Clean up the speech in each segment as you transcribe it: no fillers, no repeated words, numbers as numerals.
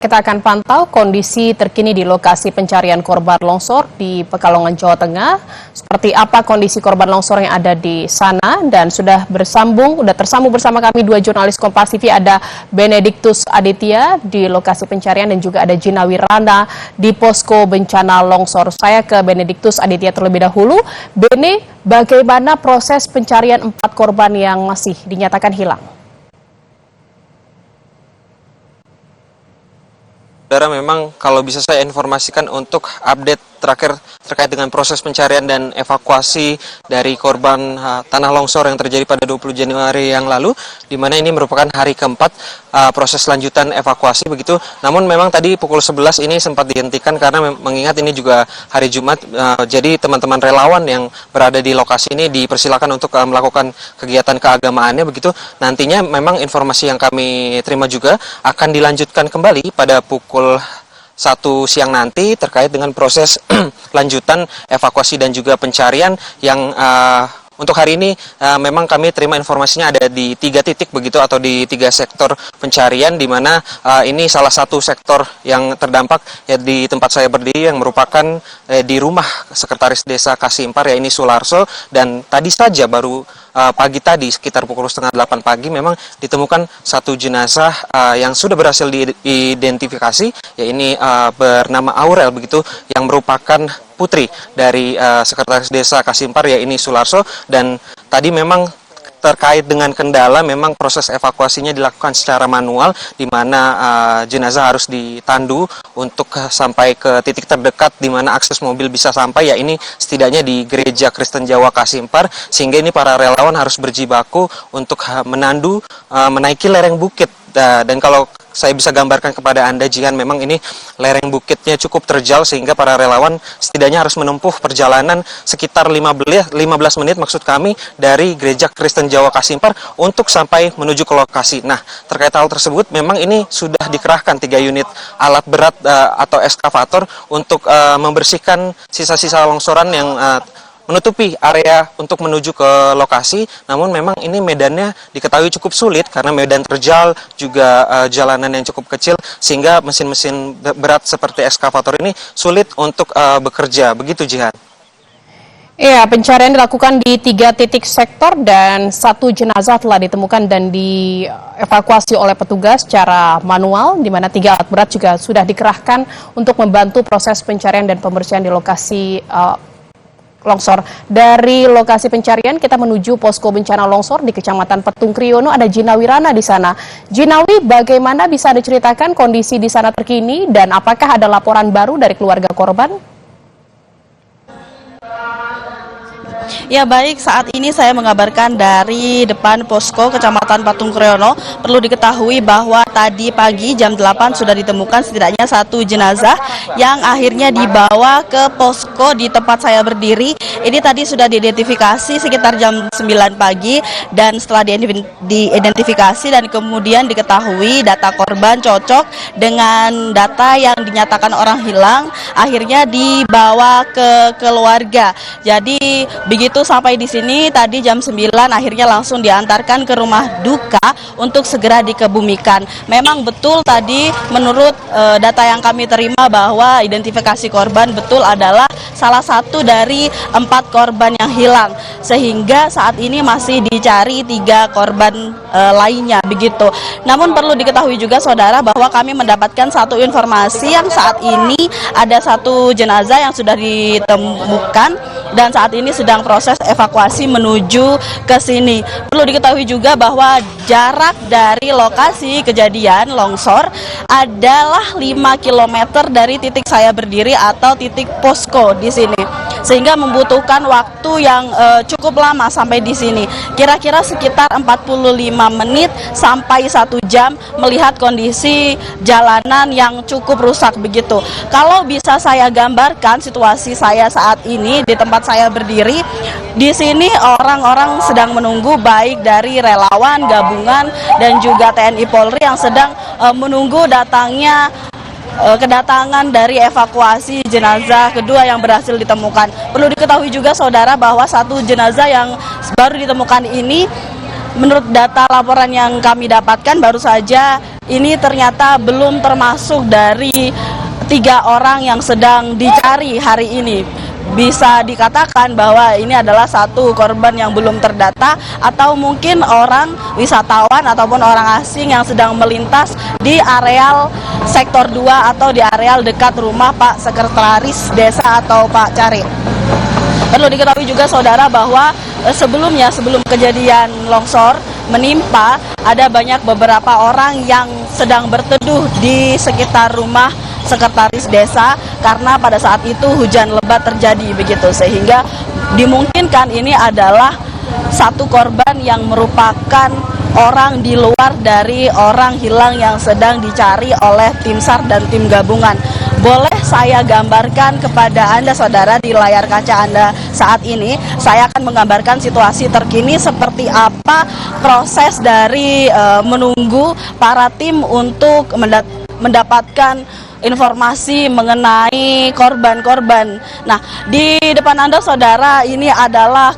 Kita akan pantau kondisi terkini di lokasi pencarian korban longsor di Pekalongan, Jawa Tengah. Seperti apa kondisi korban longsor yang ada di sana, dan sudah tersambung bersama kami dua jurnalis Kompas TV, ada Benediktus Aditya di lokasi pencarian dan juga ada Gina Wirana di posko bencana longsor. Saya ke Benediktus Aditya terlebih dahulu. Bene, bagaimana proses pencarian 4 korban yang masih dinyatakan hilang? Saudara, memang kalau bisa saya informasikan untuk update terakhir terkait dengan proses pencarian dan evakuasi dari korban tanah longsor yang terjadi pada 20 Januari yang lalu, di mana ini merupakan hari keempat proses lanjutan evakuasi begitu. Namun memang tadi pukul 11 ini sempat dihentikan karena mengingat ini juga hari Jumat, jadi teman-teman relawan yang berada di lokasi ini dipersilakan untuk melakukan kegiatan keagamaannya begitu. Nantinya memang informasi yang kami terima juga akan dilanjutkan kembali pada pukul 1 siang nanti terkait dengan proses lanjutan evakuasi dan juga pencarian yang untuk hari ini memang kami terima informasinya ada di 3 titik begitu, atau di 3 sektor pencarian, di mana ini salah satu sektor yang terdampak ya di tempat saya berdiri, yang merupakan di rumah Sekretaris Desa Kasimpar, ya ini Sularso. Dan tadi saja baru pagi tadi sekitar pukul 7:30 pagi memang ditemukan satu jenazah yang sudah berhasil diidentifikasi, ya ini bernama Aurel begitu, yang merupakan putri dari Sekretaris Desa Kasimpar, ya ini Sularso. Dan tadi memang terkait dengan kendala, memang proses evakuasinya dilakukan secara manual, di mana jenazah harus ditandu untuk sampai ke titik terdekat di mana akses mobil bisa sampai, ya ini setidaknya di Gereja Kristen Jawa Kasimpar, sehingga ini para relawan harus berjibaku untuk menandu menaiki lereng bukit. Dan kalau saya bisa gambarkan kepada Anda, Jihan, memang ini lereng bukitnya cukup terjal sehingga para relawan setidaknya harus menempuh perjalanan sekitar 15 menit maksud kami dari Gereja Kristen Jawa Kasimpar untuk sampai menuju ke lokasi. Nah, terkait hal tersebut memang ini sudah dikerahkan 3 unit alat berat atau eskavator untuk membersihkan sisa-sisa longsoran yang menutupi area untuk menuju ke lokasi. Namun memang ini medannya diketahui cukup sulit karena medan terjal, juga jalanan yang cukup kecil, sehingga mesin-mesin berat seperti eskavator ini sulit untuk bekerja. Begitu, Jihan. Iya, pencarian dilakukan di 3 titik sektor dan 1 jenazah telah ditemukan dan dievakuasi oleh petugas secara manual, di mana 3 alat berat juga sudah dikerahkan untuk membantu proses pencarian dan pembersihan di lokasi longsor. Dari lokasi pencarian kita menuju posko bencana longsor di Kecamatan Petung Kriono. Ada Gina Wirana di sana. Ginawi, bagaimana bisa diceritakan kondisi di sana terkini, dan apakah ada laporan baru dari keluarga korban? Ya baik, saat ini saya mengabarkan dari depan posko Kecamatan Patung Kriono. Perlu diketahui bahwa tadi pagi jam 8 sudah ditemukan setidaknya 1 jenazah yang akhirnya dibawa ke posko di tempat saya berdiri. Ini tadi sudah diidentifikasi sekitar jam 9 pagi, dan setelah diidentifikasi dan kemudian diketahui data korban cocok dengan data yang dinyatakan orang hilang, akhirnya dibawa ke keluarga. Jadi begitu sampai di sini tadi jam 9 akhirnya langsung diantarkan ke rumah duka untuk segera dikebumikan. Memang betul tadi menurut data yang kami terima bahwa identifikasi korban betul adalah salah satu dari 4 korban yang hilang, sehingga saat ini masih dicari 3 korban lainnya begitu. Namun perlu diketahui juga saudara bahwa kami mendapatkan satu informasi yang saat ini ada 1 jenazah yang sudah ditemukan dan saat ini sedang proses evakuasi menuju ke sini. Perlu diketahui juga bahwa jarak dari lokasi kejadian longsor adalah 5 km dari titik saya berdiri atau titik posko di sini, sehingga membutuhkan waktu yang cukup lama sampai di sini. Kira-kira sekitar 45 menit sampai 1 jam melihat kondisi jalanan yang cukup rusak begitu. Kalau bisa saya gambarkan situasi saya saat ini di tempat saya berdiri, di sini orang-orang sedang menunggu, baik dari relawan, gabungan, dan juga TNI Polri yang sedang menunggu datangnya kedatangan dari evakuasi jenazah kedua yang berhasil ditemukan. Perlu diketahui juga saudara bahwa 1 jenazah yang baru ditemukan ini, menurut data laporan yang kami dapatkan, baru saja ini ternyata belum termasuk dari 3 orang yang sedang dicari hari ini. Bisa dikatakan bahwa ini adalah satu korban yang belum terdata, atau mungkin orang wisatawan ataupun orang asing yang sedang melintas di areal sektor 2 atau di areal dekat rumah Pak Sekretaris Desa atau Pak Cari. Perlu diketahui juga saudara bahwa sebelum kejadian longsor menimpa, ada banyak beberapa orang yang sedang berteduh di sekitar rumah Sekretaris Desa karena pada saat itu hujan lebat terjadi begitu, sehingga dimungkinkan ini adalah satu korban yang merupakan orang di luar dari orang hilang yang sedang dicari oleh tim SAR dan tim gabungan. Boleh saya gambarkan kepada Anda saudara di layar kaca Anda saat ini, saya akan menggambarkan situasi terkini seperti apa proses dari menunggu para tim untuk mendapatkan informasi mengenai korban-korban. Nah, di depan Anda saudara, ini adalah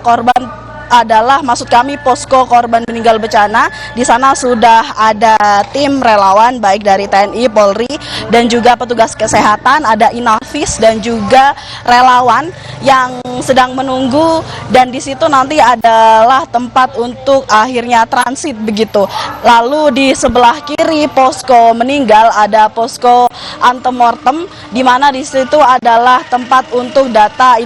maksud kami posko korban meninggal bencana. Di sana sudah ada tim relawan baik dari TNI, Polri dan juga petugas kesehatan, ada Inavis dan juga relawan yang sedang menunggu, dan di situ nanti adalah tempat untuk akhirnya transit begitu. Lalu di sebelah kiri posko meninggal ada posko antemortem, di mana di situ adalah tempat untuk data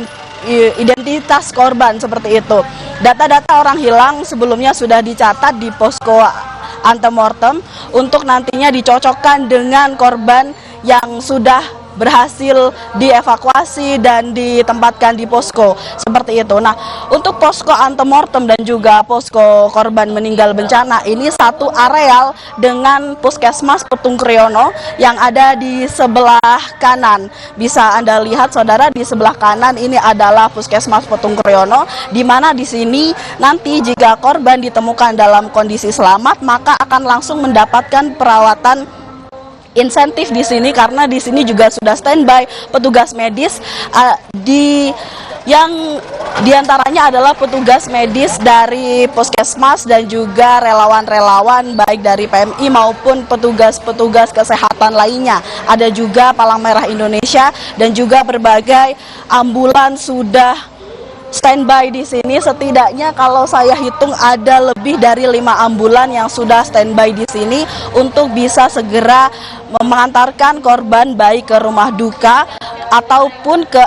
identitas korban seperti itu. Data-data orang hilang sebelumnya sudah dicatat di posko antemortem untuk nantinya dicocokkan dengan korban yang sudah berhasil dievakuasi dan ditempatkan di posko seperti itu. Nah, untuk posko antemortem dan juga posko korban meninggal bencana ini satu areal dengan Puskesmas Petung Kriono yang ada di sebelah kanan. Bisa Anda lihat saudara, di sebelah kanan ini adalah Puskesmas Petung Kriono, di mana di sini nanti jika korban ditemukan dalam kondisi selamat maka akan langsung mendapatkan perawatan insentif di sini, karena di sini juga sudah standby petugas medis yang diantaranya adalah petugas medis dari Puskesmas dan juga relawan-relawan baik dari PMI maupun petugas-petugas kesehatan lainnya. Ada juga Palang Merah Indonesia dan juga berbagai ambulans sudah standby di sini. Setidaknya kalau saya hitung ada lebih dari 5 ambulan yang sudah standby di sini untuk bisa segera mengantarkan korban baik ke rumah duka ataupun ke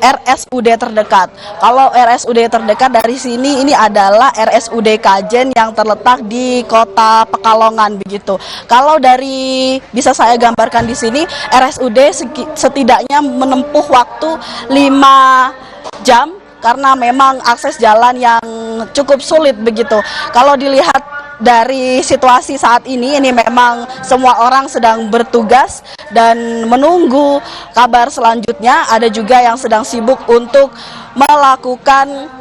RSUD terdekat. Kalau RSUD terdekat dari sini ini adalah RSUD Kajen yang terletak di Kota Pekalongan begitu. Kalau dari bisa saya gambarkan di sini, RSUD setidaknya menempuh waktu 5 jam karena memang akses jalan yang cukup sulit begitu. Kalau dilihat dari situasi saat ini memang semua orang sedang bertugas dan menunggu kabar selanjutnya. Ada juga yang sedang sibuk untuk melakukan,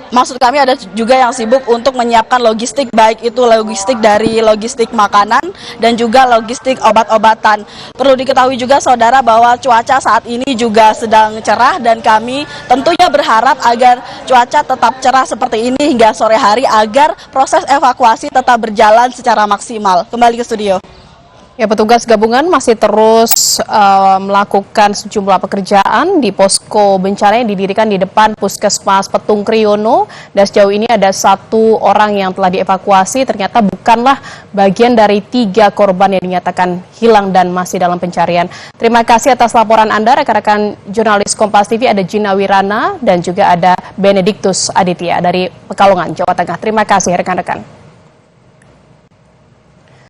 maksud kami ada juga yang sibuk untuk menyiapkan logistik, baik itu logistik dari logistik makanan dan juga logistik obat-obatan. Perlu diketahui juga saudara bahwa cuaca saat ini juga sedang cerah dan kami tentunya berharap agar cuaca tetap cerah seperti ini hingga sore hari agar proses evakuasi tetap berjalan secara maksimal. Kembali ke studio. Ya, petugas gabungan masih terus melakukan sejumlah pekerjaan di posko bencana yang didirikan di depan Puskesmas Petung Kriono, dan sejauh ini ada 1 orang yang telah dievakuasi, ternyata bukanlah bagian dari 3 korban yang dinyatakan hilang dan masih dalam pencarian. Terima kasih atas laporan Anda, rekan-rekan jurnalis Kompas TV, ada Gina Wirana dan juga ada Benediktus Aditya dari Pekalongan, Jawa Tengah. Terima kasih rekan-rekan.